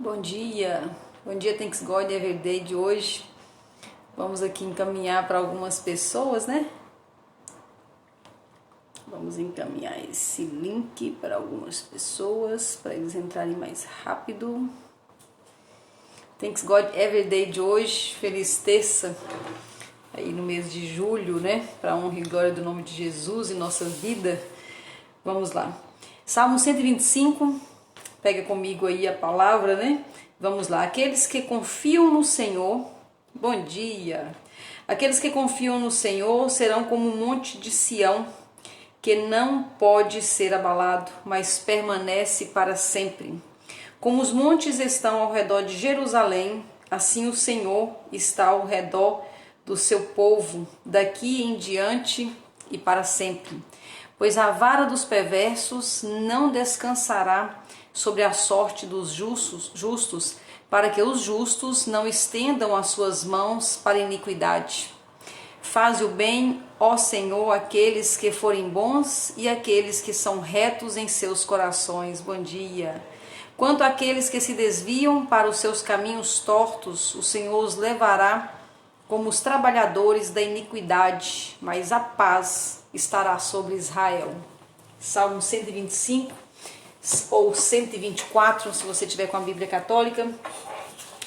Bom dia, Thanks God Everyday de hoje. Vamos aqui encaminhar para algumas pessoas, né? Vamos encaminhar esse link para algumas pessoas, para eles entrarem mais rápido. Thanks God Everyday de hoje, feliz terça, aí no mês de julho, né? Para honra e glória do nome de Jesus em nossa vida. Vamos lá. Salmo 125, pega comigo aí a palavra, né? Vamos lá. Aqueles que confiam no Senhor, bom dia. Aqueles que confiam no Senhor serão como o monte de Sião, que não pode ser abalado, mas permanece para sempre. Como os montes estão ao redor de Jerusalém, assim o Senhor está ao redor do seu povo, daqui em diante e para sempre. Pois a vara dos perversos não descansará sobre a sorte dos justos, para que os justos não estendam as suas mãos para a iniquidade. Faze o bem, ó Senhor, àqueles que forem bons e àqueles que são retos em seus corações. Bom dia. Quanto àqueles que se desviam para os seus caminhos tortos, o Senhor os levará como os trabalhadores da iniquidade, mas a paz estará sobre Israel. Salmo 125 ou 124, se você tiver com a Bíblia Católica.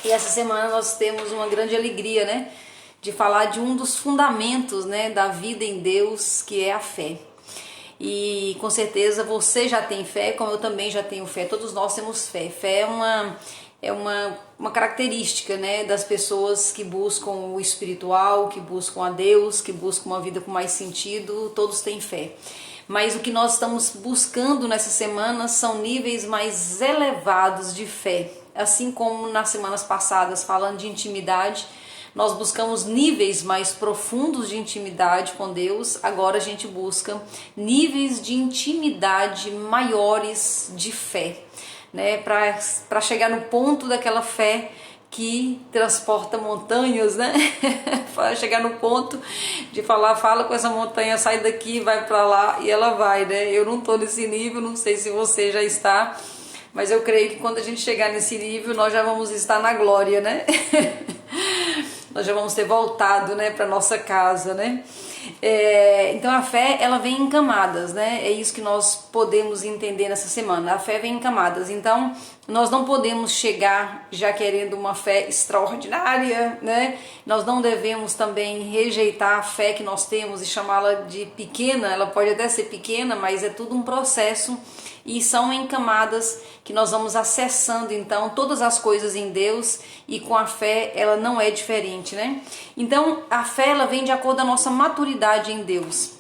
E essa semana nós temos uma grande alegria, né, de falar de um dos fundamentos, né, da vida em Deus, que é a fé. E com certeza você já tem fé, como eu também já tenho fé. Todos nós temos fé. Fé é uma característica, né, das pessoas que buscam o espiritual, que buscam a Deus, que buscam uma vida com mais sentido. Todos têm fé. Mas o que nós estamos buscando nessa semana são níveis mais elevados de fé. Assim como nas semanas passadas, falando de intimidade, nós buscamos níveis mais profundos de intimidade com Deus. Agora a gente busca níveis de intimidade maiores de fé, né? Para chegar no ponto daquela fé que transporta montanhas, né? Para chegar no ponto de falar, fala com essa montanha, sai daqui, vai para lá, e ela vai, né? Eu não tô nesse nível, não sei se você já está, mas eu creio que quando a gente chegar nesse nível, nós já vamos estar na glória, né? Nós já vamos ter voltado, né, para nossa casa, né? Então a fé, ela vem em camadas, né? É isso que nós podemos entender nessa semana. A fé vem em camadas. Então nós não podemos chegar já querendo uma fé extraordinária, né? Nós não devemos também rejeitar a fé que nós temos e chamá-la de pequena. Ela pode até ser pequena, mas é tudo um processo. E são em camadas que nós vamos acessando então todas as coisas em Deus, e com a fé ela não é diferente, né? Então a fé, ela vem de acordo com a nossa maturidade em Deus.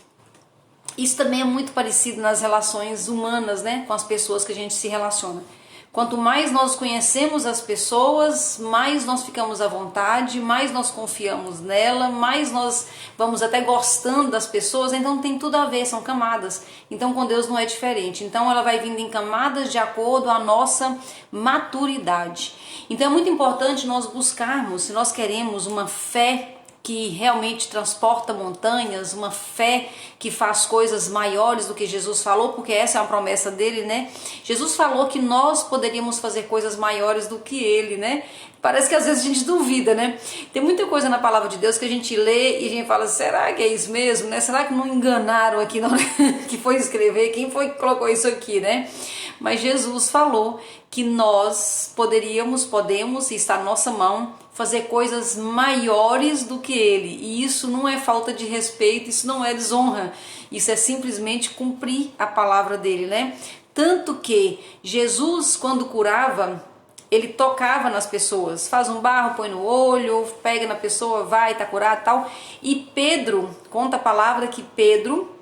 Isso também é muito parecido nas relações humanas, né? Com as pessoas que a gente se relaciona. Quanto mais nós conhecemos as pessoas, mais nós ficamos à vontade, mais nós confiamos nela, mais nós vamos até gostando das pessoas. Então tem tudo a ver, são camadas. Então com Deus não é diferente. Então ela vai vindo em camadas de acordo com a nossa maturidade. Então é muito importante nós buscarmos, se nós queremos uma fé que realmente transporta montanhas, uma fé que faz coisas maiores do que Jesus falou, porque essa é uma promessa dele, né? Jesus falou que nós poderíamos fazer coisas maiores do que ele, né? Parece que às vezes a gente duvida, né? Tem muita coisa na palavra de Deus que a gente lê e a gente fala, será que é isso mesmo, né? Será que não enganaram aqui na hora que foi escrever? Quem foi que colocou isso aqui, né? Mas Jesus falou que nós podemos, e está na nossa mão, fazer coisas maiores do que ele. E isso não é falta de respeito, isso não é desonra. Isso é simplesmente cumprir a palavra dele, né? Tanto que Jesus, quando curava, ele tocava nas pessoas, faz um barro, põe no olho, pega na pessoa, vai, tá curado e tal. E Pedro, conta a palavra que Pedro,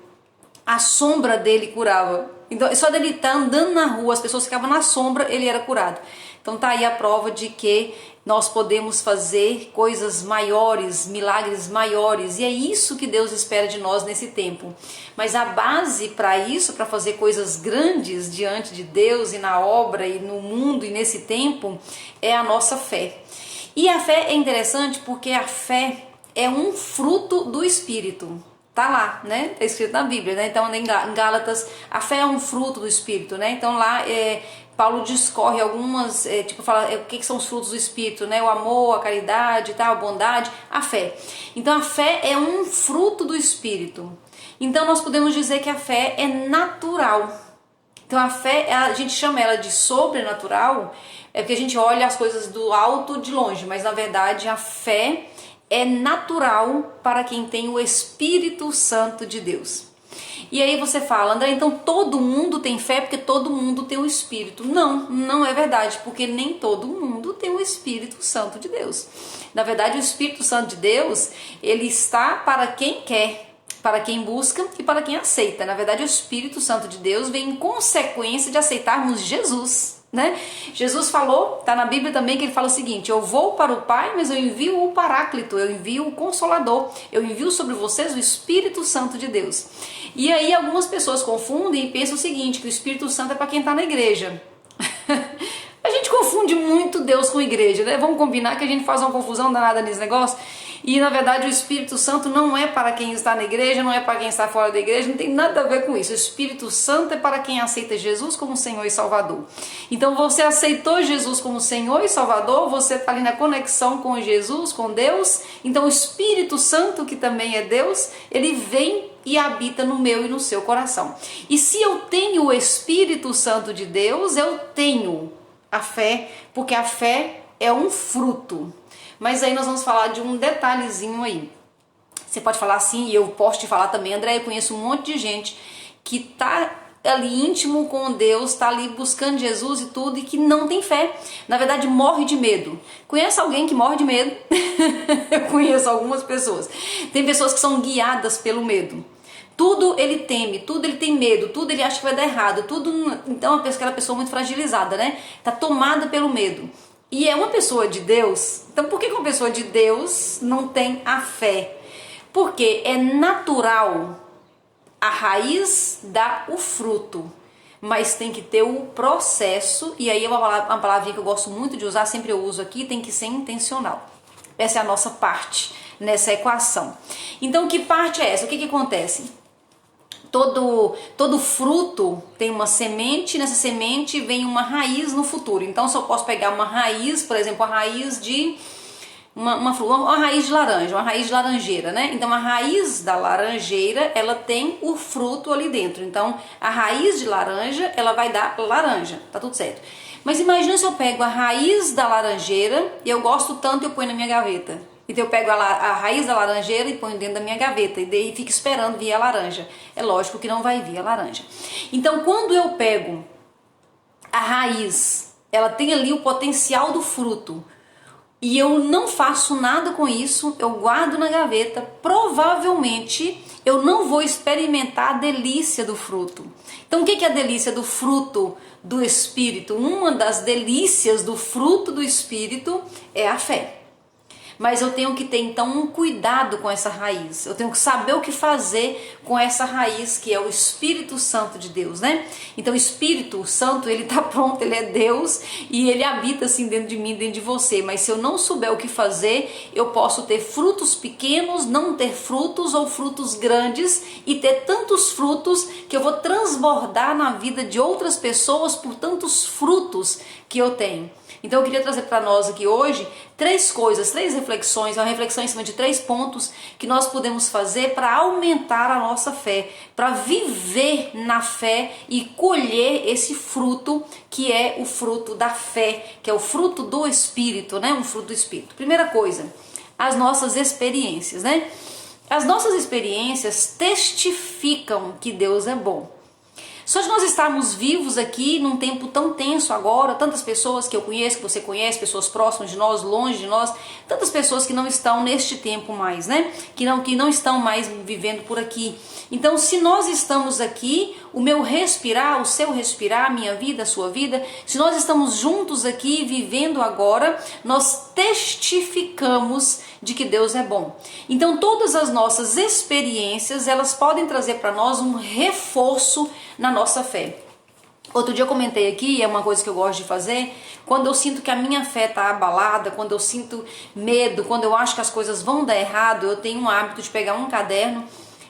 a sombra dele curava. Então, só dele estar andando na rua, as pessoas ficavam na sombra, ele era curado. Então tá aí a prova de que nós podemos fazer coisas maiores, milagres maiores, e é isso que Deus espera de nós nesse tempo. Mas a base para isso, para fazer coisas grandes diante de Deus e na obra e no mundo e nesse tempo, é a nossa fé. E a fé é interessante porque a fé é um fruto do Espírito. Tá lá, né? Tá escrito na Bíblia, né? Então em Gálatas, a fé é um fruto do Espírito, né? Então lá Paulo discorre algumas, fala o que são os frutos do Espírito, né? O amor, a caridade, a bondade, a fé. Então a fé é um fruto do Espírito. Então nós podemos dizer que a fé é natural. Então a fé, a gente chama ela de sobrenatural, porque a gente olha as coisas do alto de longe, mas na verdade a fé é natural para quem tem o Espírito Santo de Deus. E aí você fala, André, então todo mundo tem fé porque todo mundo tem o Espírito. Não, não é verdade, porque nem todo mundo tem o Espírito Santo de Deus. Na verdade, o Espírito Santo de Deus, ele está para quem quer, para quem busca e para quem aceita. Na verdade, o Espírito Santo de Deus vem em consequência de aceitarmos Jesus, né? Jesus falou, está na Bíblia também, que ele fala o seguinte: eu vou para o Pai, mas eu envio o Paráclito, eu envio o Consolador, eu envio sobre vocês o Espírito Santo de Deus. E aí algumas pessoas confundem e pensam o seguinte, que o Espírito Santo é para quem está na igreja. A gente confunde muito Deus com igreja, né? Vamos combinar que a gente faz uma confusão danada nesse negócio. E na verdade o Espírito Santo não é para quem está na igreja, não é para quem está fora da igreja, não tem nada a ver com isso. O Espírito Santo é para quem aceita Jesus como Senhor e Salvador. Então você aceitou Jesus como Senhor e Salvador, você está ali na conexão com Jesus, com Deus. Então o Espírito Santo, que também é Deus, ele vem e habita no meu e no seu coração. E se eu tenho o Espírito Santo de Deus, eu tenho a fé, porque a fé é um fruto. Mas aí nós vamos falar de um detalhezinho aí. Você pode falar assim, e eu posso te falar também, André, eu conheço um monte de gente que tá ali íntimo com Deus, tá ali buscando Jesus e tudo, e que não tem fé. Na verdade, morre de medo. Conhece alguém que morre de medo? Eu conheço algumas pessoas. Tem pessoas que são guiadas pelo medo. Tudo ele teme, tudo ele tem medo, tudo ele acha que vai dar errado, tudo. Então aquela pessoa muito fragilizada, né? Tá tomada pelo medo. E é uma pessoa de Deus. Então por que uma pessoa de Deus não tem a fé? Porque é natural, a raiz dá o fruto, mas tem que ter o processo. E aí é uma palavrinha que eu gosto muito de usar, sempre eu uso aqui, tem que ser intencional. Essa é a nossa parte nessa equação. Então que parte é essa? O que acontece? Todo fruto tem uma semente, nessa semente vem uma raiz no futuro. Então se eu posso pegar uma raiz, por exemplo, a raiz de uma raiz de laranja, uma raiz de laranjeira, né? Então a raiz da laranjeira, ela tem o fruto ali dentro. Então a raiz de laranja, ela vai dar laranja, tá tudo certo. Mas imagina se eu pego a raiz da laranjeira e eu gosto tanto e eu ponho na minha gaveta. Então eu pego a raiz da laranjeira e ponho dentro da minha gaveta e daí fico esperando vir a laranja. É lógico que não vai vir a laranja. Então quando eu pego a raiz, ela tem ali o potencial do fruto, e eu não faço nada com isso, eu guardo na gaveta, provavelmente eu não vou experimentar a delícia do fruto. Então o que é a delícia do fruto do Espírito? Uma das delícias do fruto do Espírito é a fé. Mas eu tenho que ter então um cuidado com essa raiz. Eu tenho que saber o que fazer com essa raiz que é o Espírito Santo de Deus, né? Então o Espírito Santo, ele tá pronto, ele é Deus e ele habita assim dentro de mim, dentro de você. Mas se eu não souber o que fazer, eu posso ter frutos pequenos, não ter frutos, ou frutos grandes e ter tantos frutos que eu vou transbordar na vida de outras pessoas por tantos frutos que eu tenho. Então eu queria trazer para nós aqui hoje três reflexões, uma reflexão em cima de 3 pontos que nós podemos fazer para aumentar a nossa fé, para viver na fé e colher esse fruto que é o fruto da fé, que é o fruto do Espírito, né? Um fruto do Espírito. Primeira coisa, as nossas experiências, né? As nossas experiências testificam que Deus é bom. Só de nós estarmos vivos aqui num tempo tão tenso agora, tantas pessoas que eu conheço, que você conhece, pessoas próximas de nós, longe de nós, tantas pessoas que não estão neste tempo mais, né? Que não estão mais vivendo por aqui. Então, se nós estamos aqui, o meu respirar, o seu respirar, a minha vida, a sua vida, se nós estamos juntos aqui, vivendo agora, nós testificamos de que Deus é bom. Então, todas as nossas experiências, elas podem trazer para nós um reforço na nossa fé. Outro dia eu comentei aqui, é uma coisa que eu gosto de fazer, quando eu sinto que a minha fé está abalada, quando eu sinto medo, quando eu acho que as coisas vão dar errado, eu tenho um hábito de pegar um caderno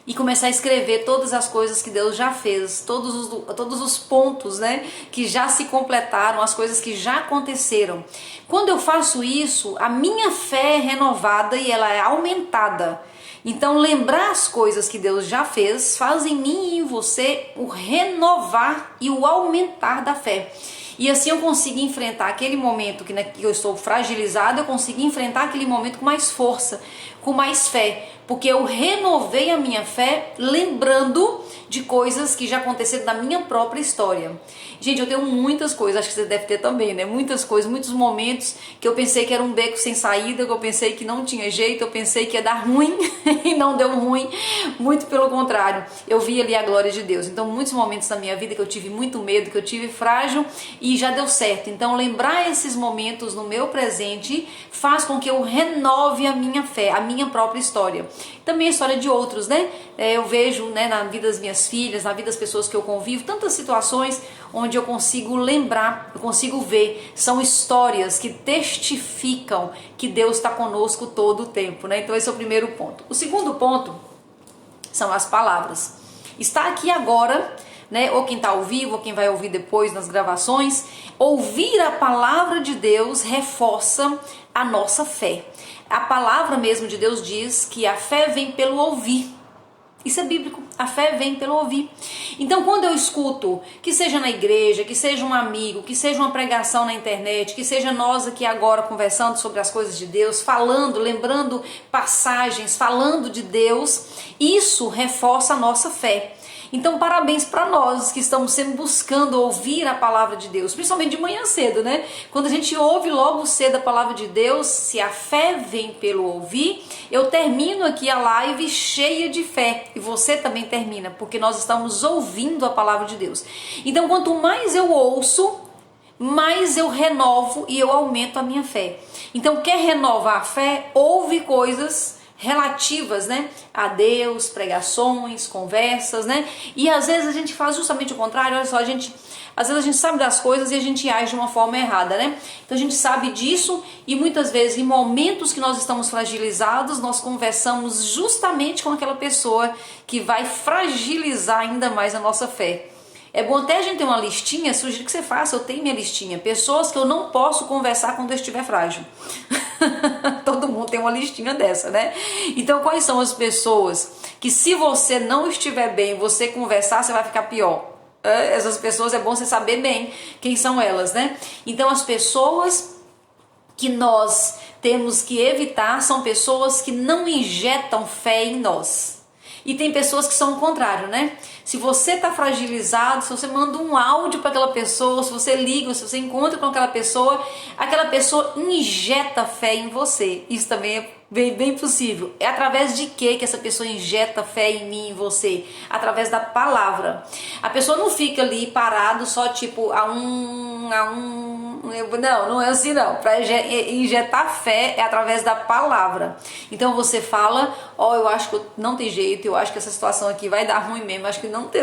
e começar a escrever todas as coisas que Deus já fez, todos os pontos, né, que já se completaram, as coisas que já aconteceram. Quando eu faço isso, a minha fé é renovada e ela é aumentada. Então, lembrar as coisas que Deus já fez faz em mim e em você o renovar e o aumentar da fé. E assim eu consigo enfrentar aquele momento que eu estou fragilizado, eu consigo enfrentar aquele momento com mais força, com mais fé, porque eu renovei a minha fé lembrando de coisas que já aconteceram na minha própria história. Gente, eu tenho muitas coisas, acho que você deve ter também, né? Muitas coisas, muitos momentos que eu pensei que era um beco sem saída, que eu pensei que não tinha jeito, eu pensei que ia dar ruim e não deu ruim, muito pelo contrário, eu vi ali a glória de Deus. Então, muitos momentos da minha vida que eu tive muito medo, que eu tive frágil e já deu certo. Então, lembrar esses momentos no meu presente faz com que eu renove a minha fé, a minha própria história. Também a história de outros, né? Eu vejo, né, na vida das minhas filhas, na vida das pessoas que eu convivo, tantas situações onde eu consigo lembrar, eu consigo ver, são histórias que testificam que Deus está conosco todo o tempo, né? Então esse é o primeiro ponto. O segundo ponto são as palavras. Está aqui agora, né, ou quem está ao vivo, ou quem vai ouvir depois nas gravações, ouvir a palavra de Deus reforça a nossa fé. A palavra mesmo de Deus diz que a fé vem pelo ouvir. Isso é bíblico, a fé vem pelo ouvir. Então quando eu escuto, que seja na igreja, que seja um amigo, que seja uma pregação na internet, que seja nós aqui agora conversando sobre as coisas de Deus, falando, lembrando passagens, falando de Deus, isso reforça a nossa fé. Então parabéns para nós que estamos sempre buscando ouvir a palavra de Deus, principalmente de manhã cedo, né? Quando a gente ouve logo cedo a palavra de Deus, se a fé vem pelo ouvir, eu termino aqui a live cheia de fé e você também termina, porque nós estamos ouvindo a palavra de Deus. Então quanto mais eu ouço, mais eu renovo e eu aumento a minha fé. Então quer renovar a fé? Ouve coisas relativas, né, a Deus, pregações, conversas, né, e às vezes a gente faz justamente o contrário. Olha só, às vezes a gente sabe das coisas e a gente age de uma forma errada, né, então a gente sabe disso e muitas vezes em momentos que nós estamos fragilizados, nós conversamos justamente com aquela pessoa que vai fragilizar ainda mais a nossa fé. É bom até a gente ter uma listinha, sugiro que você faça, eu tenho minha listinha, pessoas que eu não posso conversar quando eu estiver frágil. Todo mundo tem uma listinha dessa, né? Então quais são as pessoas que se você não estiver bem, você conversar, você vai ficar pior? Essas pessoas é bom você saber bem quem são elas, né? Então as pessoas que nós temos que evitar são pessoas que não injetam fé em nós. E tem pessoas que são o contrário, né? Se você está fragilizado, se você manda um áudio para aquela pessoa, se você liga, se você encontra com aquela pessoa injeta fé em você. Isso também é bem possível. É através de que essa pessoa injeta fé em mim, em você? Através da palavra. A pessoa não fica ali parado só tipo não é assim não. Para injetar fé é através da palavra. Então você fala, eu acho que não tem jeito, eu acho que essa situação aqui vai dar ruim mesmo, acho que não tem,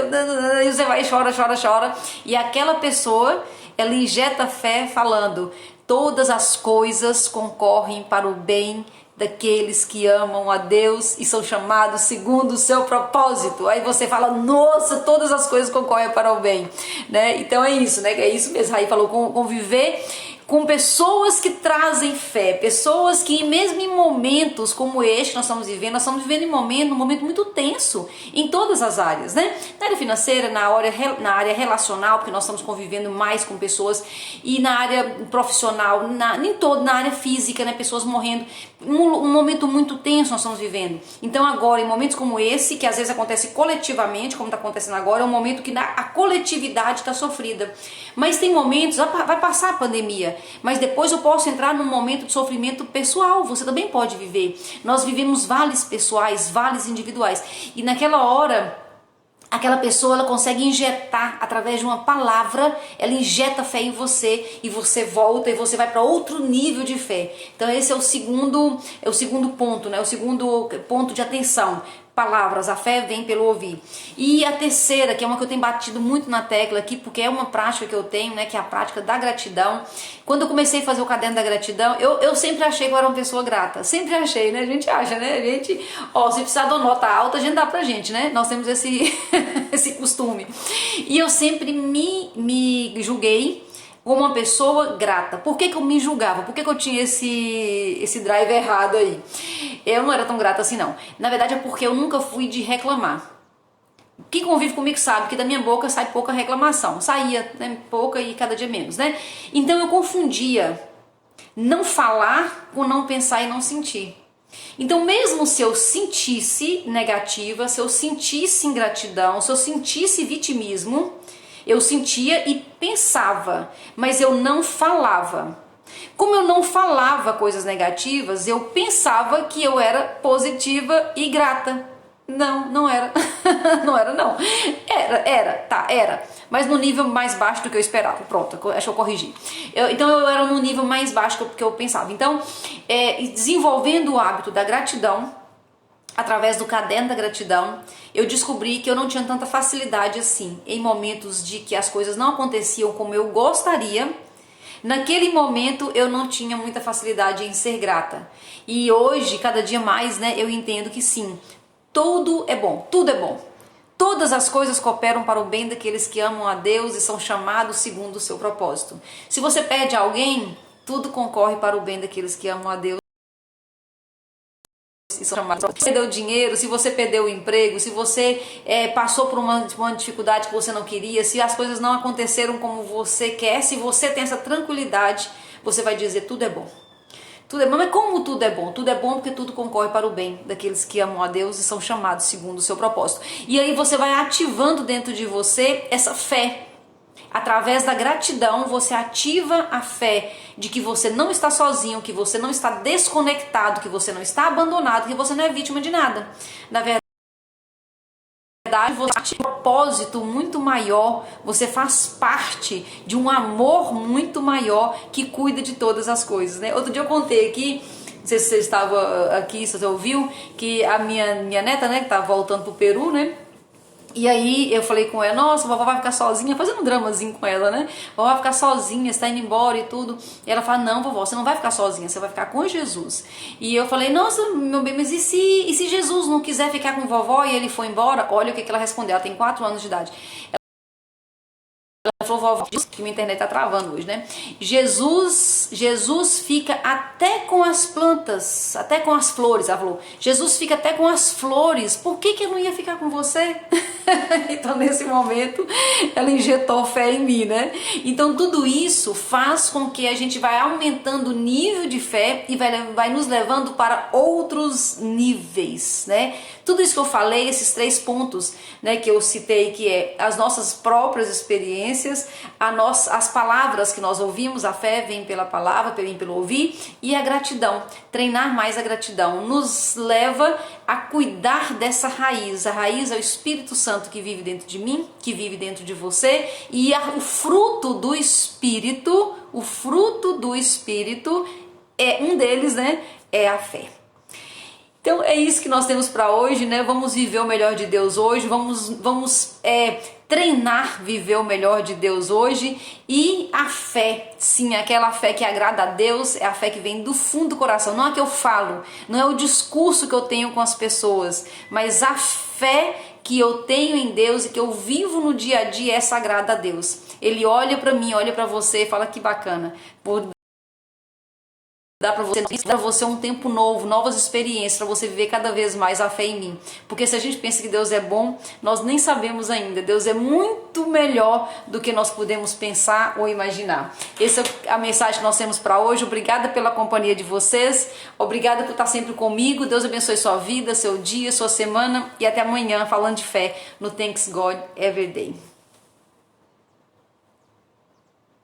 e você vai chora, e aquela pessoa, ela injeta fé falando, todas as coisas concorrem para o bem daqueles que amam a Deus e são chamados segundo o seu propósito. Aí você fala, nossa, todas as coisas concorrem para o bem, né? Então é isso, né? É isso mesmo. Aí falou conviver com pessoas que trazem fé, pessoas que mesmo em momentos como este que nós estamos vivendo um momento muito tenso em todas as áreas, né? Na área financeira, na área relacional, porque nós estamos convivendo mais com pessoas, e na área profissional, na área física, né? Pessoas morrendo, um momento muito tenso nós estamos vivendo. Então agora, em momentos como esse, que às vezes acontece coletivamente, como está acontecendo agora, é um momento que a coletividade está sofrida. Mas tem momentos, vai passar a pandemia, mas depois eu posso entrar num momento de sofrimento pessoal, você também pode viver. Nós vivemos vales pessoais, vales individuais, e naquela hora aquela pessoa, ela consegue injetar através de uma palavra, ela injeta fé em você e você volta e você vai para outro nível de fé. Então esse é o segundo ponto, né? O segundo ponto de atenção. palavras, a fé vem pelo ouvir. E a terceira, que é uma que eu tenho batido muito na tecla aqui, porque é uma prática que eu tenho, né, que é a prática da gratidão. Quando eu comecei a fazer o caderno da gratidão, eu sempre achei que eu era uma pessoa grata, sempre achei, né, a gente acha, né, a gente, se precisar de uma nota alta, a gente dá pra gente, né, nós temos esse, esse costume. E eu sempre me julguei como uma pessoa grata. Por que eu me julgava? Por que eu tinha esse drive errado aí? Eu não era tão grata assim, não. Na verdade é porque eu nunca fui de reclamar. Quem convive comigo sabe que da minha boca sai pouca reclamação. Saía, né, pouca e cada dia menos, né? Então eu confundia não falar com não pensar e não sentir. Então mesmo se eu sentisse negativa, se eu sentisse ingratidão, se eu sentisse vitimismo, eu sentia e pensava, mas eu não falava. Como eu não falava coisas negativas, eu pensava que eu era positiva e grata. Não era. Não era, não. Era. Mas no nível mais baixo do que eu esperava. Pronto, acho que eu corrigi. Então eu era no nível mais baixo do que eu pensava. Então, desenvolvendo o hábito da gratidão, através do caderno da gratidão, eu descobri que eu não tinha tanta facilidade assim, em momentos de que as coisas não aconteciam como eu gostaria. Naquele momento eu não tinha muita facilidade em ser grata. E hoje, cada dia mais, né, eu entendo que sim, tudo é bom. Todas as coisas cooperam para o bem daqueles que amam a Deus e são chamados segundo o seu propósito. Se você perde alguém, tudo concorre para o bem daqueles que amam a Deus. Se você perdeu dinheiro, se você perdeu o emprego, se você passou por uma dificuldade que você não queria, se as coisas não aconteceram como você quer, se você tem essa tranquilidade, você vai dizer tudo é bom. Tudo é bom, mas como tudo é bom? Tudo é bom porque tudo concorre para o bem daqueles que amam a Deus e são chamados segundo o seu propósito. E aí você vai ativando dentro de você essa fé. Através da gratidão, você ativa a fé de que você não está sozinho, que você não está desconectado, que você não está abandonado, que você não é vítima de nada. Na verdade, você tem um propósito muito maior, você faz parte de um amor muito maior que cuida de todas as coisas, né? Outro dia eu contei aqui, não sei se você estava aqui, se você ouviu, que a minha neta, né, que estava voltando pro Peru, né? E aí eu falei com ela, nossa, a vovó vai ficar sozinha, fazendo um dramazinho com ela, né? A vovó vai ficar sozinha, você tá indo embora e tudo. E ela fala, não, vovó, você não vai ficar sozinha, você vai ficar com Jesus. E eu falei, nossa, meu bem, mas e se Jesus não quiser ficar com vovó e ele for embora? Olha o que ela respondeu, ela tem 4 anos de idade. Ela falou, vovó, que minha internet tá travando hoje, né? Jesus fica até com as plantas, até com as flores. Ela falou, Jesus fica até com as flores, por que eu não ia ficar com você? Então nesse momento ela injetou fé em mim, né? Então tudo isso faz com que a gente vai aumentando o nível de fé e vai nos levando para outros níveis, né? Tudo isso que eu falei, esses 3 pontos, né, que eu citei, que é as nossas próprias experiências, as palavras que nós ouvimos, a fé vem pela palavra, vem pelo ouvir, e a gratidão. Treinar mais a gratidão nos leva a cuidar dessa raiz. A raiz é o Espírito Santo que vive dentro de mim, que vive dentro de você, e o fruto do Espírito, é um deles, né, é a fé. Então é isso que nós temos para hoje, né? Vamos viver o melhor de Deus hoje, vamos treinar viver o melhor de Deus hoje. E a fé, sim, aquela fé que agrada a Deus, é a fé que vem do fundo do coração. Não é a que eu falo, não é o discurso que eu tenho com as pessoas, mas a fé que eu tenho em Deus e que eu vivo no dia a dia, essa agrada a Deus. Ele olha para mim, olha para você e fala que bacana, dá para você um tempo novo, novas experiências, para você viver cada vez mais a fé em mim. Porque se a gente pensa que Deus é bom, nós nem sabemos ainda. Deus é muito melhor do que nós podemos pensar ou imaginar. Essa é a mensagem que nós temos para hoje. Obrigada pela companhia de vocês. Obrigada por estar sempre comigo. Deus abençoe sua vida, seu dia, sua semana. E até amanhã, falando de fé no Thanks God Every Day.